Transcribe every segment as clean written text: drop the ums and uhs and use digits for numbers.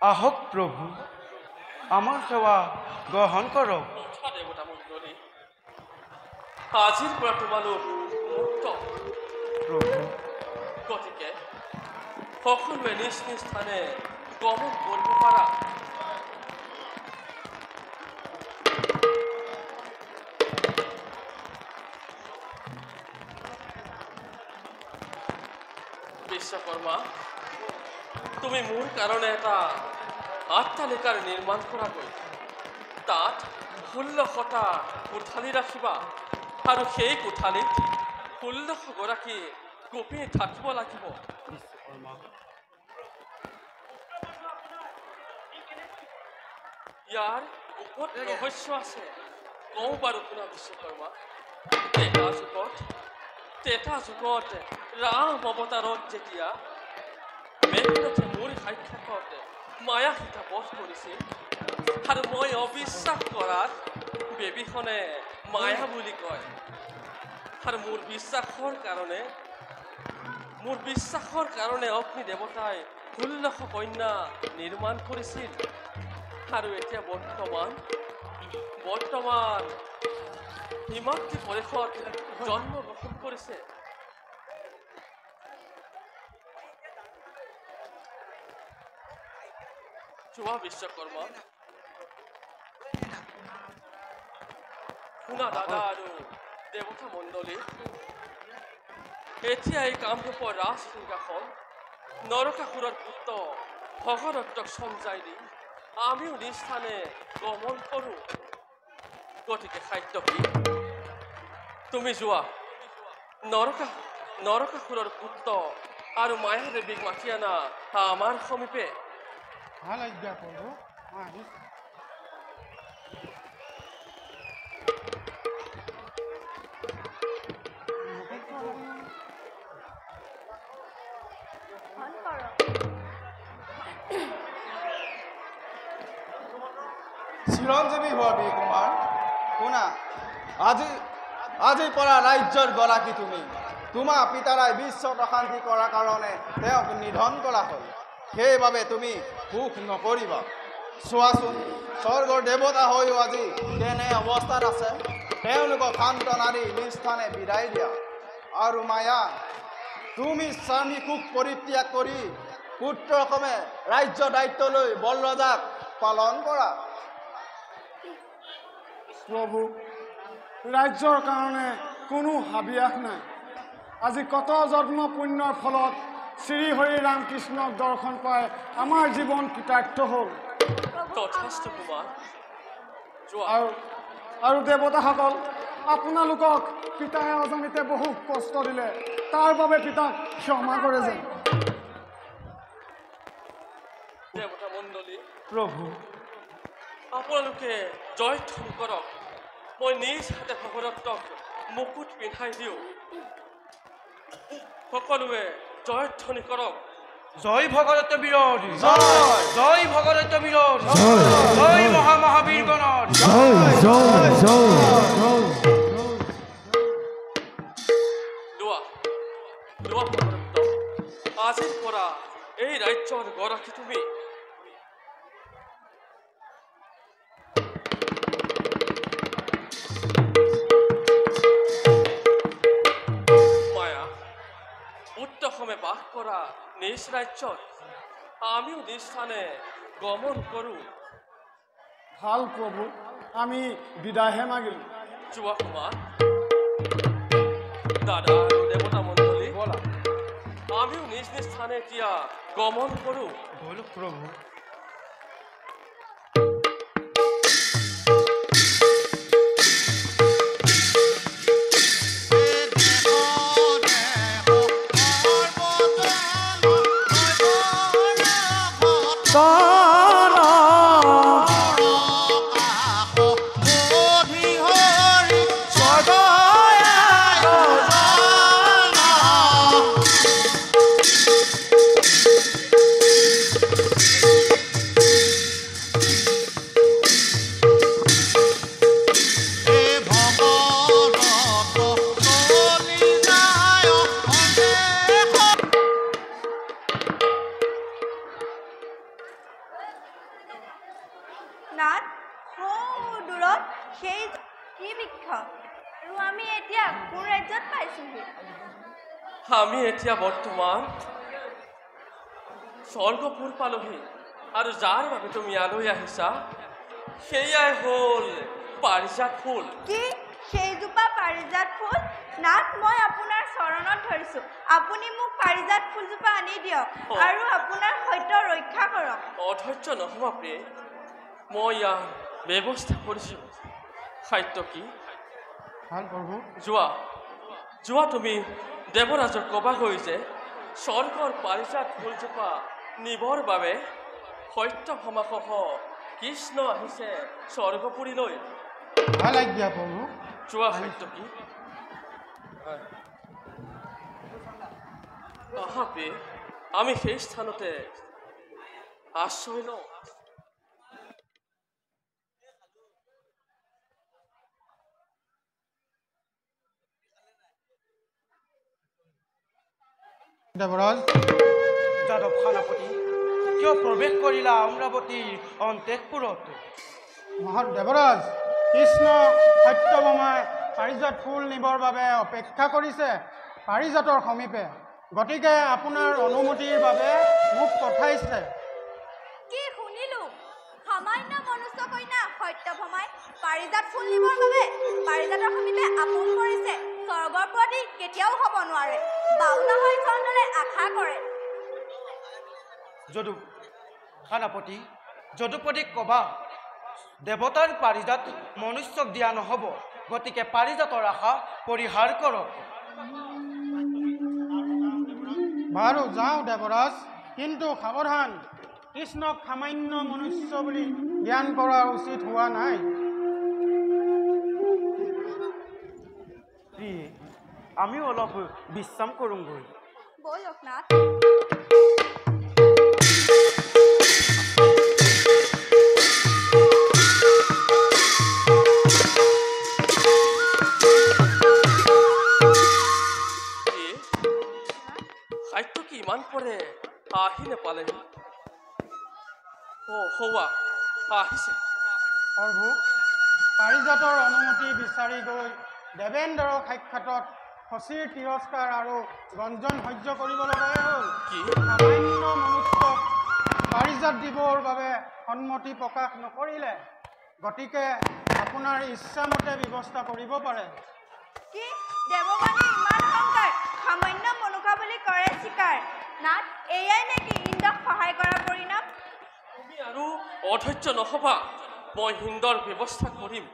আহক প্ৰভু আমাৰ সেৱা গ্ৰহণ কৰক দেৱতা মণ্ডলী আজিৰ পৰা তোমালোক মুক্ত প্ৰভু গতিকে সকলোৱে নিজ নিজ স্থানে গমন কৰিব পাৰা বিশ্বকৰ্মা তুমি মোৰ কাৰণে এটা অট্টালিকাৰ নিৰ্মাণ কৰাকৈ তাত 16টা কোঠালি ৰাখিবা আৰু সেই কোঠালিত 1600 গৰাকী গোপী থাকিব লাগিব ইয়াৰ ওপৰত ৰহস্য আছে কওঁ বাৰু শুনা বিশ্বকৰ্মা তেটা যুগত ৰাম অৱতাৰত যেতিয়া মেঘনাথে মোৰ সাক্ষাৎত মায়া সীতা বধ কৰিছিল আৰু মই অবিশ্বাস কৰাত বেবীখনে মায়া বুলি কয় আৰু মোৰ বিশ্বাসৰ কাৰণে অগ্নি দেৱতাই 1600 কন্যা নিৰ্মাণ কৰিছিল আৰু এতিয়া বৰ্তমান হিমাদ্ৰী পৰিষদ জন্মগ্ৰহণ কৰিছে চোৱা বিশ্বকৰ্মা শুনা দাদা আৰু দেৱতা মণ্ডলী এতিয়া এই কামৰূপৰ ৰাজ সিংহাসন নৰকাসুৰৰ পুত্ৰ ভগদত্তক চমজাই দি আমিও নিজ স্থানে গমন কৰোঁ গতিকে সাত্যকী তুমি যোৱা নৰকাসুৰৰ পুত্ৰ আৰু মায়াদেৱীক মাতি আনা আমাৰ সমীপে ভাল আজ্ঞা প্ৰভু চিৰঞ্জীৱী হোৱা বীৰ কুমাৰ শুনা আজিৰ পৰা ৰাজ্যৰ গৰাকী তুমি তোমাৰ পিতাৰাই বিশ্বত অশান্তি কৰাৰ কাৰণে তেওঁক নিধন কৰা হ'ল সেইবাবে তুমি সুখ নকৰিবা চোৱাচোন স্বৰ্গৰ দেৱতা হৈও আজি কেনে অৱস্থাত আছে তেওঁলোকক শান্ত নাৰী নিজ স্থানে বিদায় দিয়া আৰু মায়া তুমি স্বামী সুখ পৰিত্যাগ কৰি পুত্ৰক্ৰমে ৰাজ্য দায়িত্ব লৈ বলৰজাক পালন কৰা প্ৰভু ৰাজ্যৰ কাৰণে কোনো হাবিয়াস নাই আজি কত জন্ম পুণ্যৰ ফলত শ্ৰীহৰি ৰামকৃষ্ণক দৰ্শন পাই আমাৰ জীৱন কৃতাৰ্থ হ'ল আৰু দেৱতাসকল আপোনালোকক পিতাই অজানিতে বহু কষ্ট দিলে তাৰ বাবে পিতাক ক্ষমা কৰে যেন দেৱতা মণ্ডলী প্ৰভু আপোনালোকে জয়ধ্বনি কৰক মই নিজ হাতে ভগদত্তক মুকুট পিন্ধাই দিওঁ সকলোৱে জয়ধ্বনি কৰক জয় ভগদত্ত বিৰোধী জয় ভগদত্ত বিৰোধী জয় মহামহাবীৰ গণৰ লোৱা ভগদত্ত আজিৰ পৰা এই ৰাজ্যৰ গৰাকী তুমি উত্তৰসমে বাস কৰা নিজ ৰাজ্যত আমিও নিজ স্থানে গমন কৰোঁ ভাল প্ৰভু আমি বিদায়হে মাগিলোঁ যোৱা কুমাৰ দাদা আৰু দেৱতা মণ্ডলী আমিও নিজ নিজ স্থানে এতিয়া গমন কৰোঁ প্ৰভু পাইছোহি। আমি এতিয়া বৰ্তমান স্বৰ্গপুৰ পালোহি আৰু যাৰ বাবে তুমি ইয়ালৈ আহিছা সেয়াই হ'ল পাৰিজাত ফুল। কি সেইজোপা পাৰিজাত ফুল? নাথ, মই আপোনাৰ চৰণত ধৰিছো, আপুনি মোক পাৰিজাত ফুলজোপা আনি দিয়ক আৰু আপোনাৰ সত্য ৰক্ষা কৰক। অধৈৰ্য নহ'বা প্ৰিয়ে, মই ইয়াৰ ব্যৱস্থা কৰিছোঁ। খাদ্য কি? ভাল প্ৰভু। যোৱা তুমি দেৱৰাজক ক'বাগৈ যে স্বৰ্গৰ পাৰিজাত ফুলজোপা নিবৰ বাবে সত্যভামাসহ কৃষ্ণ আহিছে স্বৰ্গপুৰীলৈ। ভাল আজ্ঞা প্ৰভু। যোৱা খাদ্য কি? আহা প্ৰিয়ে, আমি সেই স্থানতে আশ্ৰয় লওঁ। দেৱৰাজ, যাদৱ সেনাপতি, কিয় প্ৰৱেশ কৰিলা অমৰাৱতীৰ অন্তেশপুৰত? দেৱৰাজ, কৃষ্ণ সত্যভামাই পাৰিজাত ফুল নিবৰ বাবে অপেক্ষা কৰিছে পাৰিজাতৰ সমীপে, গতিকে আপোনাৰ অনুমতিৰ বাবে মোক পঠাইছে। কি শুনিলো? সামান্য মনুষ্য কন্যা সত্যভামাই পাৰিজাত ফুল নিবৰ বাবে পাৰিজাতৰ সমীপে আপোন কৰিছে। স্বৰ্গৰ প্ৰতি কেতিয়াও হ'ব নোৱাৰে। বাউনা হৈ চন্দ্ৰলে আশা কৰে। সেনাপতি, যদুপতিক ক'বা দেৱতাৰ পাৰিজাত মনুষ্যক দিয়া নহ'ব, গতিকে পাৰিজাতৰ আশা পৰিহাৰ কৰক। বাৰু যাওঁ দেৱৰাজ, কিন্তু সাৱধান, কৃষ্ণক সামান্য মনুষ্য বুলি জ্ঞান কৰা উচিত হোৱা নাই। প্ৰিয়ে, আমিও অলপ বিশ্ৰাম কৰোঁগৈ। ব'লক নাথ। খাদ্য কি ইমান পৰে আহি নেপালেহি? হৌৱা আহিছে। প্ৰভু, পাৰিজাতৰ অনুমতি বিচাৰি গৈ দেৱেন্দ্ৰৰ সাক্ষাতত শচীৰ তিৰস্কাৰ আৰু গঞ্জন সহ্য কৰিব লগাই হ'ল। কি? সামান্য মনুষ্যক পাৰিজাত দিবৰ বাবে সন্মতি প্ৰকাশ নকৰিলে, গতিকে আপোনাৰ ইচ্ছামতে ব্যৱস্থা কৰিব পাৰে। কি দেৱবাণী ইমান অহংকাৰ, সামান্য মনুষ্য বুলি কৰে স্বীকাৰ। নাথ, এয়াই নেকি ইন্দ্ৰক সহায় কৰাৰ পৰিণাম? তুমি আৰু অধৈৰ্য নহ'বা, মই হিন্দৰ ব্যৱস্থা কৰিম।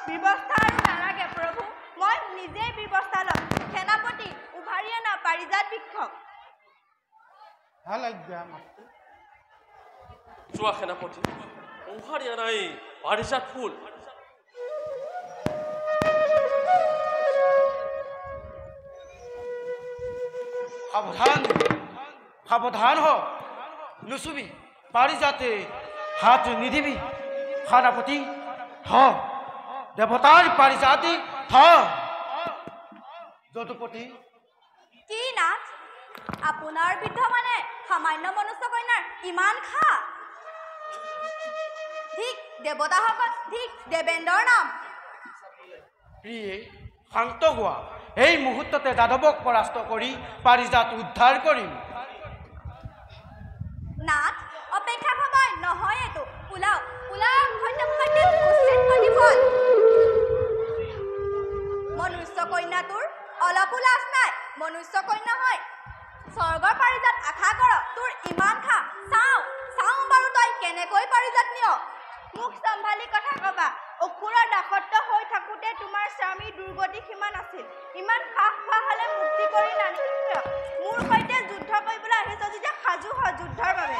ব্যৱস্থা আৰু নালাগে প্ৰভু, মই নিজেই ব্যৱস্থা ল'ম। সেনাপতি, উভাৰি অনা পাৰিজাত বৃক্ষক। ভাল আজ্ঞা মাতৃ। যোৱা সেনাপতি, উভাৰি অনা এই পাৰিজাত ফুল। সাৱধান হ, নুচুবি, পাৰিজাতে হাত নিদিবি। সেনাপতি, দেৱতাৰ পাৰিজাতি যদুপতি। কি নাথ, আপোনাৰ বৃদ্ধ মানে সামান্য মনুষ্য কন্যাৰ ইমান খা? ঠিক দেৱতাসকল, ঠিক দেৱেন্দ্ৰৰ নাম। প্ৰিয়ে, শান্ত হোৱা। এই মুহূৰ্ততে যাদৱক পৰাস্ত কৰি পাৰিজাত উদ্ধাৰ কৰিম। নাথ, অপেক্ষা সময় নহয় এইটো। ওলাও সত্যভামাৰ উচিত প্ৰতিফল। মনুষ্য কন্যাটোৰ অলপো লাজ নাই। মনুষ্য কন্যা হয়, স্বৰ্গৰ পাৰিজাত আশা কৰ। তোৰ ইমান খা, চাওঁ বাৰু তই কেনেকৈ পাৰিজাত নিয়। মুখ চম্ভালি কথা কবা। অসুৰৰ দাসত্ব হৈ থাকোঁতে তোমাৰ স্বামীৰ দুৰ্গতি সিমান আছিল। ইমান সাহ খোৱা হ'লে মুক্তি কৰি নানিয়। মোৰ সৈতে যুদ্ধ কৰিবলৈ আহিছ যেতিয়া সাজু হ যুদ্ধৰ বাবে।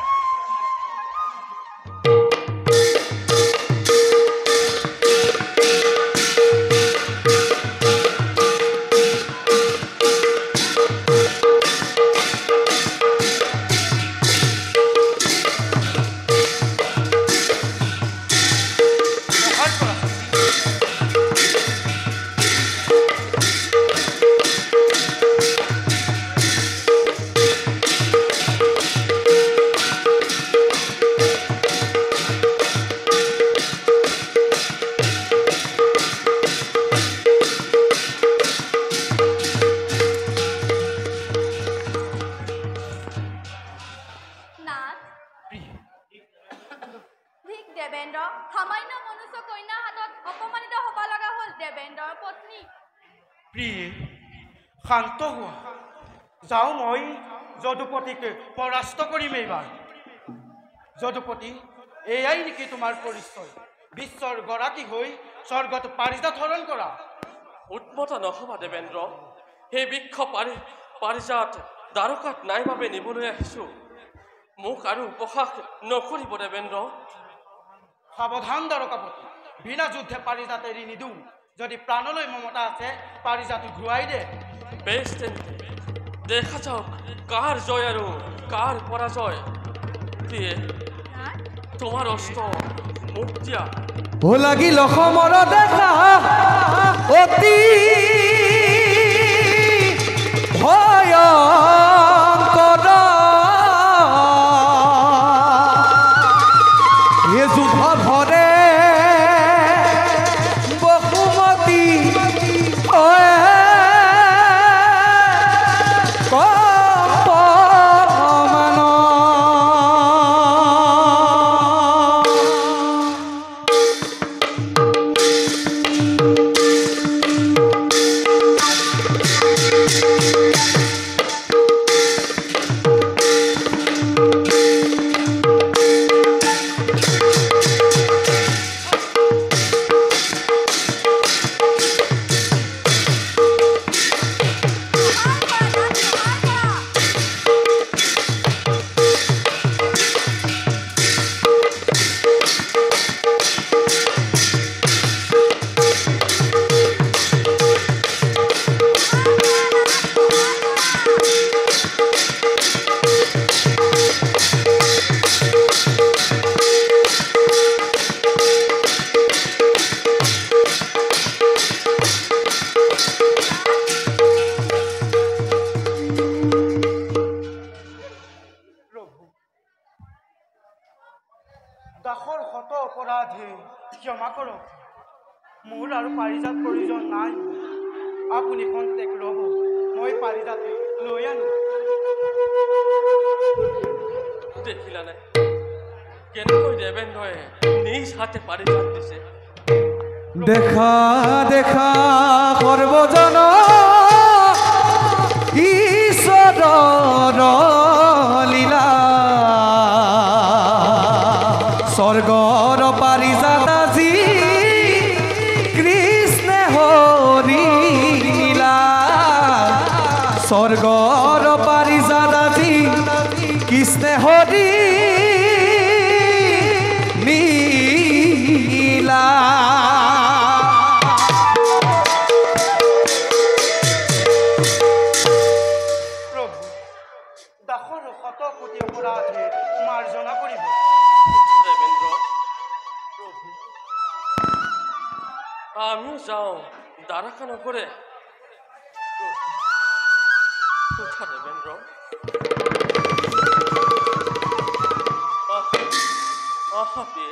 দেবেন্দ্ৰৰ পত্নী। প্ৰিয়ে শান্ত হোৱা, যাওঁ মই যদুপতিকে পৰাস্ত কৰিম এইবাৰ। যদুপতি, এয়াই নেকি তোমাৰ পৰিচয়? বিশ্বৰ গৰাকী হৈ স্বৰ্গত পাৰিজাত হৰণ কৰা। উন্মত নহবা দেবেন্দ্ৰ, সেই বৃক্ষ পাৰিজাত দ্বাৰকাত নাই বাবে নিবলৈ আহিছোঁ। মোক আৰু উপহাস নকৰিব দেবেন্দ্ৰ। সাৱধান দ্বাৰকাপতি, বিনা যুদ্ধে পাৰিজাত এৰি নিদিওঁ। যদি প্ৰাণলৈ মমতা আছে পাৰিজাত ঘূৰাই দে। বেছ তেন্তে দেখা যাওক কাৰ জয় আৰু কাৰ পৰাজয়। প্ৰিয়ে, তোমাৰ অস্ত্ৰ মোক দিয়া। ও লাগিল অসমৰ দেখা অতি ভয়ংকৰ, এ যুদ্ধ ভৰে বসুমতী দাসৰ শত অপৰাধে ক্ষমা কৰক। মোৰ আৰু পাৰিজাত প্ৰয়োজন নাই। আপুনি খন্তেক ৰ'ব, মই পাৰিজাত লৈ আনো। দেখিলা নাই কেনেকৈ দেবেন্দ্ৰই নিজ হাতে পাৰিজাত দিছে। দেখা দেখা সৰ্বজন ঈশ্বৰৰ লীলা, স্বৰ্গৰ পাৰিজাত আজি কৃষ্ণে হৰি লীলা, স্বৰ্গৰ পাৰিজাত আজি কৃষ্ণে হৰি লীলা। প্ৰভু, দাসৰ শত কোটি অপৰাধে মাৰ্জনা কৰিব। দেবেন্দ্ৰ, আমিও যাওঁ দ্বাৰকা নগৰে। উঠা দেবেন্দ্ৰ। আহা প্ৰিয়ে।